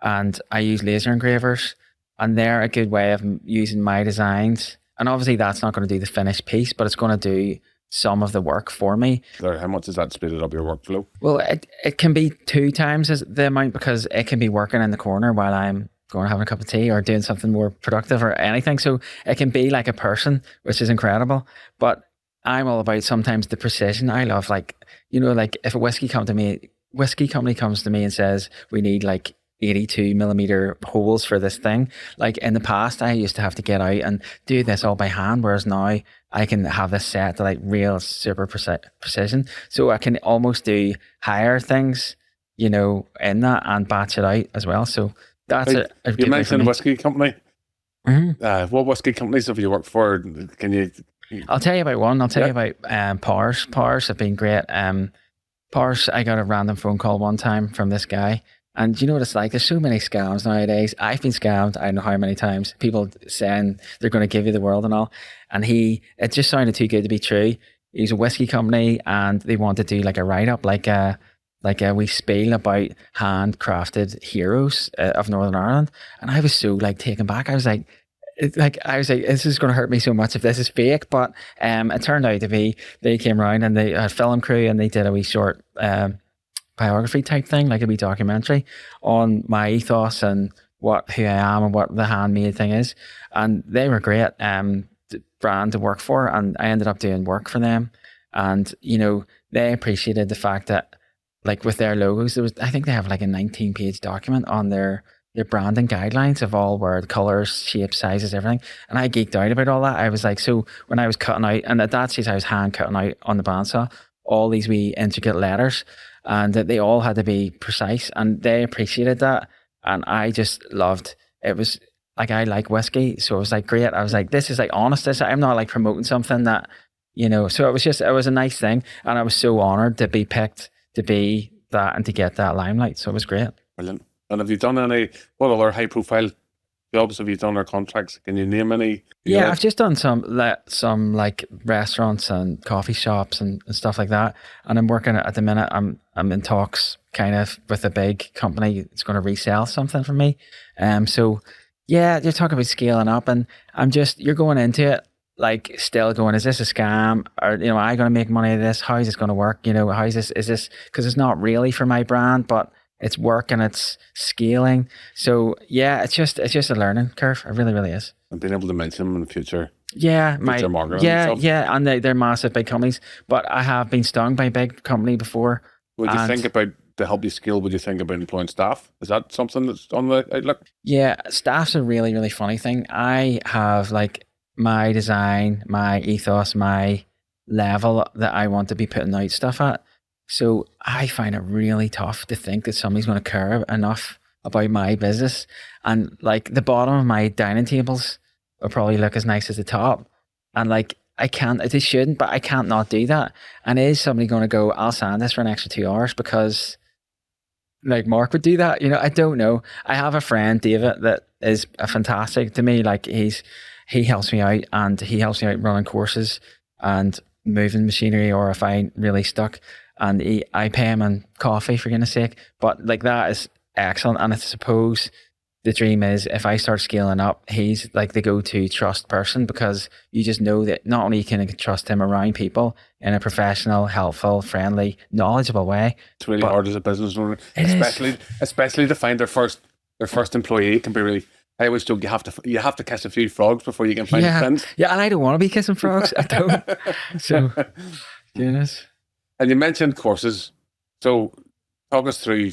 and I use laser engravers, and they're a good way of using my designs. And obviously that's not going to do the finished piece, but it's going to do some of the work for me. How much does that speed up your workflow? Well, it can be 2 times the amount, because it can be working in the corner while I'm going having a cup of tea or doing something more productive or anything. So it can be like a person, which is incredible. But I'm all about sometimes the precision. I love, like, you know, like if a whiskey company comes to me and says we need like 82 millimeter holes for this thing. Like in the past, I used to have to get out and do this all by hand, whereas now I can have this set to like real super precision. So I can almost do higher things, you know, in that and batch it out as well. So that's a You mentioned a whiskey company. Mm-hmm. What whiskey companies have you worked for? Can you? I'll tell you about one. I'll tell you about Powers. Powers have been great. Powers, I got a random phone call one time from this guy. And you know what it's like? There's so many scams nowadays. I've been scammed, I don't know how many times. People saying they're going to give you the world and all. And it just sounded too good to be true. He's a whiskey company and they want to do like a write-up, like a wee spiel about handcrafted heroes of Northern Ireland. And I was so like taken back. I was like, this is going to hurt me so much if this is fake. But it turned out to be, they came around and they had a film crew and they did a wee short biography type thing, like a wee documentary on my ethos and who I am and what the handmade thing is. And they were great brand to work for, and I ended up doing work for them. And you know, they appreciated the fact that, like, with their logos, I think they have like a 19-page document on their branding guidelines of all word, colors, shapes, sizes, everything. And I geeked out about all that. I was like, so when I was cutting out, and at that stage I was hand cutting out on the bandsaw all these wee intricate letters, and that they all had to be precise, and they appreciated that. And I just loved it. Was like, I like whiskey, so it was like great. I was like, this is like honest. I'm not like promoting something that, you know. So it was a nice thing, and I was so honored to be picked to be that and to get that limelight. So it was great. Brilliant. And have you done what other high profile jobs have you done, or contracts? Can you name any? Yeah, I've just done some like restaurants and coffee shops and stuff like that. And I'm working at the minute. I'm in talks kind of with a big company that's going to resell something for me. So yeah, you're talking about scaling up, and you're going into it like still going, is this a scam? Or, you know, am I going to make money out of this? How is this going to work? You know, is this, because it's not really for my brand, but it's working, it's scaling. So yeah, it's just a learning curve. It really, really is. And being able to mention them in the future. Yeah, marketing and they're massive big companies. But I have been stung by a big company before. Would you think about, to help you scale, would you think about employing staff? Is that something that's on the outlook? Yeah, staff's a really, really funny thing. I have like my design, my ethos, my level that I want to be putting out stuff at. So I find it really tough to think that somebody's going to care enough about my business. And like the bottom of my dining tables will probably look as nice as the top. And like, they shouldn't, but I can't not do that. And is somebody going to go, I'll sand this for an extra 2 hours because like Mark would do that? You know, I don't know. I have a friend, David, that is fantastic to me. Like he helps me out, and he helps me out running courses and moving machinery, or if I'm really stuck. And I pay him in coffee, for goodness sake. But like, that is excellent. And I suppose the dream is, if I start scaling up, he's like the go-to trust person, because you just know that not only can you trust him around people in a professional, helpful, friendly, knowledgeable way. It's really hard as a business owner, especially to find their first employee. Can be really. I always joke, you have to kiss a few frogs before you can find a prince. Yeah, and I don't want to be kissing frogs. I don't. So, goodness. And you mentioned courses. So talk us through,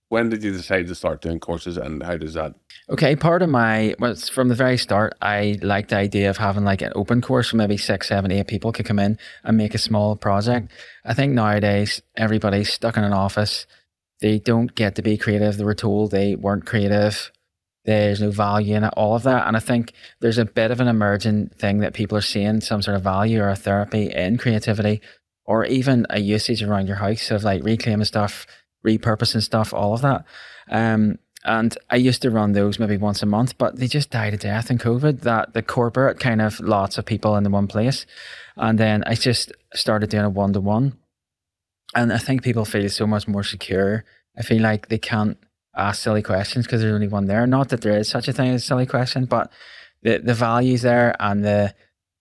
when did you decide to start doing courses, and how does that? Okay, part of from the very start, I liked the idea of having like an open course where maybe 6, 7, 8 people could come in and make a small project. I think nowadays everybody's stuck in an office. They don't get to be creative. They were told they weren't creative. There's no value in it, all of that. And I think there's a bit of an emerging thing that people are seeing some sort of value or a therapy in creativity, or even a usage around your house of like reclaiming stuff, repurposing stuff, all of that. And I used to run those maybe once a month, but they just died a death in COVID, that the corporate kind of lots of people in the one place. And then I just started doing a one-to-one. And I think people feel so much more secure. I feel like they can't ask silly questions because there's only one there. Not that there is such a thing as a silly question, but the value's there, and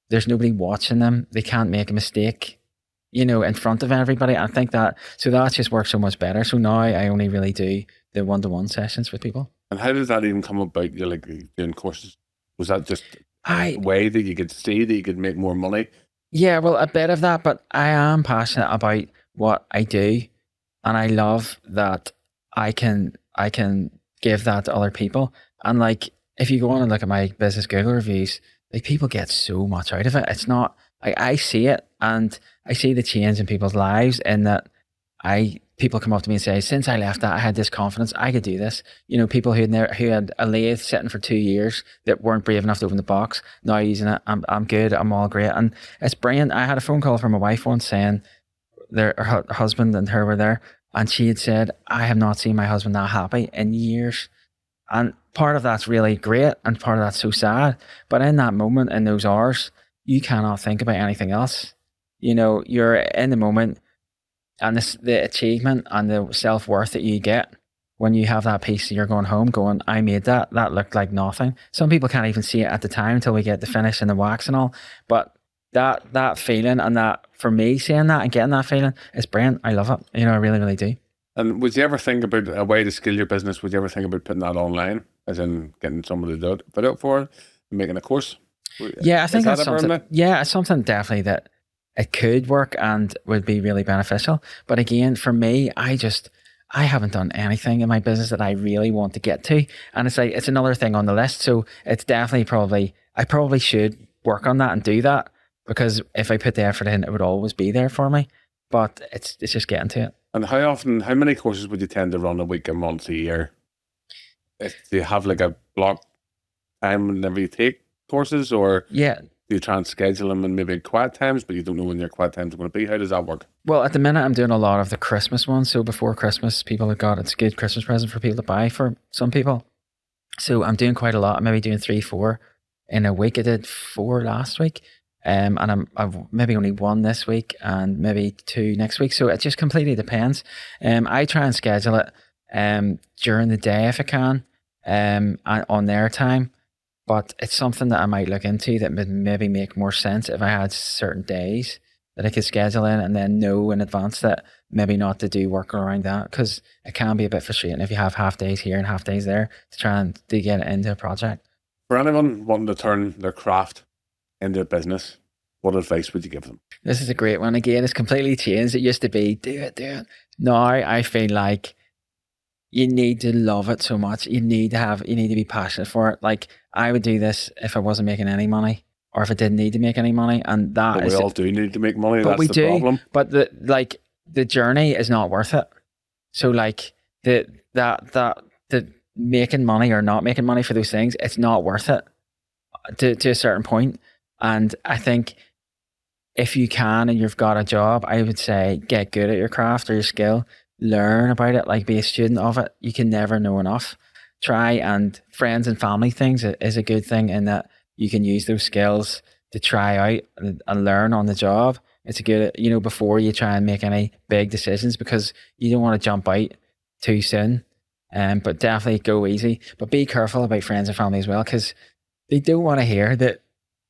there's nobody watching them. They can't make a mistake, in front of everybody. I think that just works so much better. So now I only really do the one-to-one sessions with people. And how did that even come about? You're like doing courses. Was that just a way that you could see that you could make more money? Yeah, well, a bit of that, but I am passionate about what I do, and I love that I can give that to other people. And like, if you go on and look at my business Google reviews, like, people get so much out of it. It's not, I see it, and I see the change in people's lives, in that people come up to me and say, since I left that, I had this confidence, I could do this. People who had a lathe sitting for 2 years that weren't brave enough to open the box, now using it, I'm good, I'm all great. And it's brilliant. I had a phone call from my wife once saying her husband and her were there, and she had said, I have not seen my husband that happy in years. And part of that's really great, and part of that's so sad. But in that moment, in those hours, you cannot think about anything else. You're in the moment, and the achievement and the self-worth that you get when you have that piece, you're going home going, I made that. That looked like nothing. Some people can't even see it at the time until we get the finish and the wax and all. But that feeling, and that, for me, seeing that and getting that feeling, is brilliant. I love it. I really, really do. And would you ever think about a way to scale your business? Would you ever think about putting that online, as in getting somebody to do it, put it for it, and making a course? Yeah, I think that's something. Yeah, it's something definitely that it could work and would be really beneficial. But again, for me, I haven't done anything in my business that I really want to get to. And it's another thing on the list. So it's definitely I probably should work on that and do that, because if I put the effort in, it would always be there for me. But it's just getting to it. And how many courses would you tend to run a week, a month, a year? Do you have like a block time whenever you take courses, or yeah, do you try and schedule them in maybe quiet times, but you don't know when your quiet times are going to be? How does that work? Well, at the minute, I'm doing a lot of the Christmas ones. So before Christmas, people have got, it's a good Christmas present for people to buy for some people. So I'm doing quite a lot. I'm maybe doing 3, 4 in a week. I did 4 last week. And I've maybe only 1 this week, and maybe 2 next week. So it just completely depends. I try and schedule it during the day if I can, on their time. But it's something that I might look into that would maybe make more sense if I had certain days that I could schedule in, and then know in advance that maybe not to do work around that, because it can be a bit frustrating if you have half days here and half days there to try and to get it into a project. For anyone wanting to turn their craft into a business, what advice would you give them? This is a great one. Again, it's completely changed. It used to be, do it. Now I feel like you need to love it so much. You need to be passionate for it. Like, I would do this if I wasn't making any money, or if I didn't need to make any money. And but we all do need to make money. That's the problem. But the journey is not worth it. So like the making money or not making money for those things, it's not worth it to a certain point. And I think if you can and you've got a job, I would say get good at your craft or your skill. Learn about it, like be a student of it. You can never know enough. Try, and friends and family things is a good thing, in that you can use those skills to try out and learn on the job. It's a good, before you try and make any big decisions, because you don't want to jump out too soon. But definitely go easy. But be careful about friends and family as well, because they don't want to hear that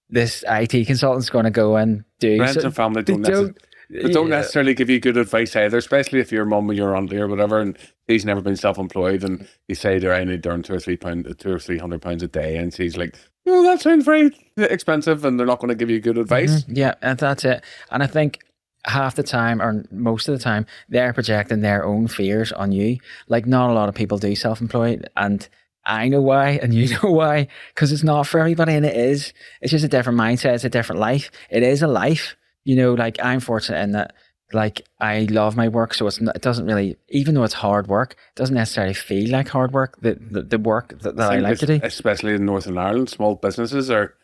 this IT consultant's going to go and do. Friends and family don't necessarily give you good advice either, especially if your mum or your auntie or whatever, and she's never been self-employed, and you say I need to earn £200 or £300 a day, and she's like, that sounds very expensive, and they're not going to give you good advice. Mm-hmm. Yeah, and that's it. And I think half the time or most of the time they're projecting their own fears on you. Like not a lot of people do self-employed, and I know why and you know why, because it's not for everybody, and it's just a different mindset. It's a different life. It is a life, like I'm fortunate in that, like I love my work, so it doesn't really, even though it's hard work, it doesn't necessarily feel like hard work. The work that I like to do, especially in Northern Ireland, small businesses are,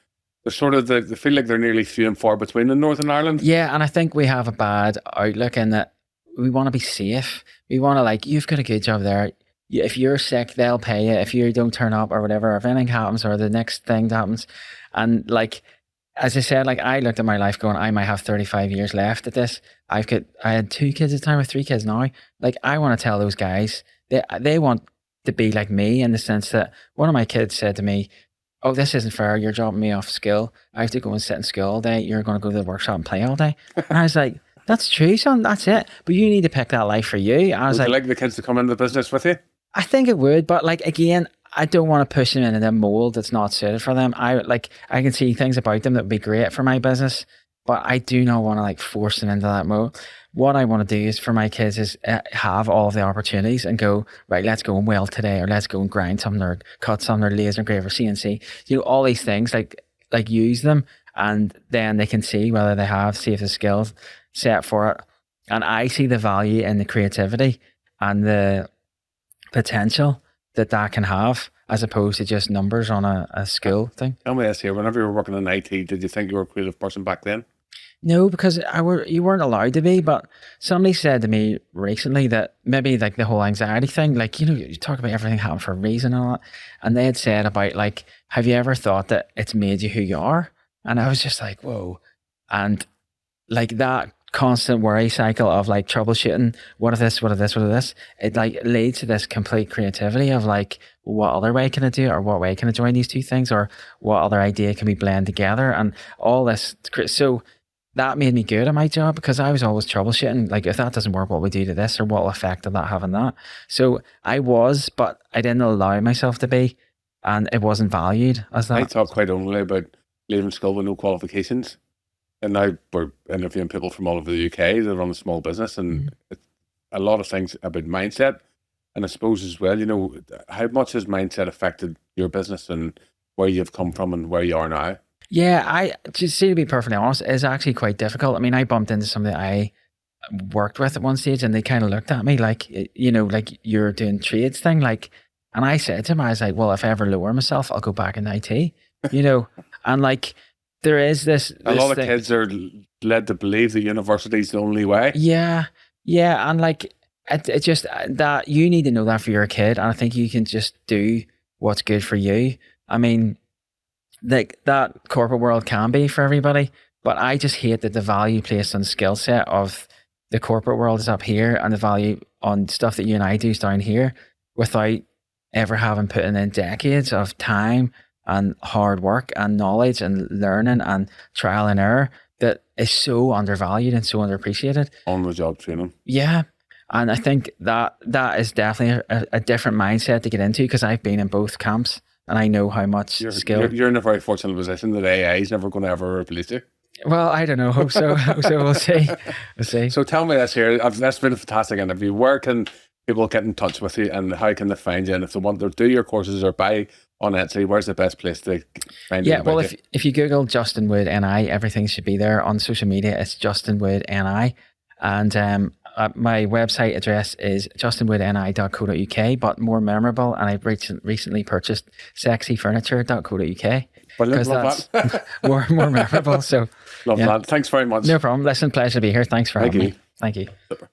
they're sort of, they feel like they're nearly few and far between in Northern Ireland. Yeah, and I think we have a bad outlook in that we want to be safe. We want to, like, you've got a good job there. If you're sick, they'll pay you. If you don't turn up or whatever, if anything happens or the next thing happens. And like, as I said, like I looked at my life going, I might have 35 years left at this. I had 2 kids at the time, with 3 kids now. Like I want to tell those guys, they want to be like me, in the sense that one of my kids said to me, oh, this isn't fair. You're dropping me off school. I have to go and sit in school all day. You're going to go to the workshop and play all day. And I was like, that's true, son. That's it. But you need to pick that life for you. I was Would you like the kids to come into the business with you? I think it would. But like, again, I don't want to push them into a mold that's not suited for them. I can see things about them that would be great for my business, but I do not want to like force them into that mold. What I want to do is for my kids is have all of the opportunities and go, right, let's go and weld today, or let's go and grind something, or cut something, or laser engrave, or CNC. All these things, like use them, and then they can see whether they have, see if the skills set for it. And I see the value in the creativity and the potential that can have, as opposed to just numbers on a school thing. Tell me this here, whenever you were working in IT, did you think you were a creative person back then? No, because you weren't allowed to be. But somebody said to me recently that maybe like the whole anxiety thing, like, you talk about everything happening for a reason and all that. And they had said about like, have you ever thought that it's made you who you are? And I was just like, whoa. And like that constant worry cycle of like troubleshooting, what if this, it like leads to this complete creativity of like, what other way can I do it, or what way can I join these two things, or what other idea can we blend together, and all this. So that made me good at my job, because I was always troubleshooting, like, if that doesn't work, what we do to this, or what effect did that have on that. So but I didn't allow myself to be, and it wasn't valued as that. I talk quite openly about leaving school with no qualifications, and now we're interviewing people from all over the UK that run a small business, and a lot of things about mindset. And I suppose as well, how much has mindset affected your business and where you've come from and where you are now? Yeah, I just see, to be perfectly honest, it's actually quite difficult. I mean, I bumped into somebody I worked with at one stage, and they kind of looked at me like, like you're doing trades thing. Like, and I said to him, I was like, well, if I ever lower myself, I'll go back in IT, and like, there is this a lot of kids are led to believe that university's the only way. Yeah. Yeah. And like, it just, that you need to know that for your kid. And I think you can just do what's good for you. I mean, like that corporate world can be for everybody, but I just hate that the value placed on the skill set of the corporate world is up here, and the value on stuff that you and I do is down here, without ever having put in decades of time and hard work and knowledge and learning and trial and error, that is so undervalued and so underappreciated. On the job training. Yeah. And I think that is definitely a different mindset to get into, because I've been in both camps, and I know how much skill. You're in a very fortunate position that AI is never going to ever replace you. Well, I don't know. Hope so. We'll see. We'll see. So tell me this here. That's been a fantastic interview. Where can people get in touch with you, and how can they find you? And if they want to do your courses or buy on Etsy, where's the best place to find you? Yeah, well, if you Google Justin Wood NI, everything should be there. On social media, it's Justin Wood NI. And my website address is justinwoodni.co.uk, but more memorable, and I've recently purchased sexyfurniture.co.uk. Brilliant, love that. more memorable. So love that. Thanks very much. No problem. Listen, pleasure to be here. Thanks for having me. Thank you. Super.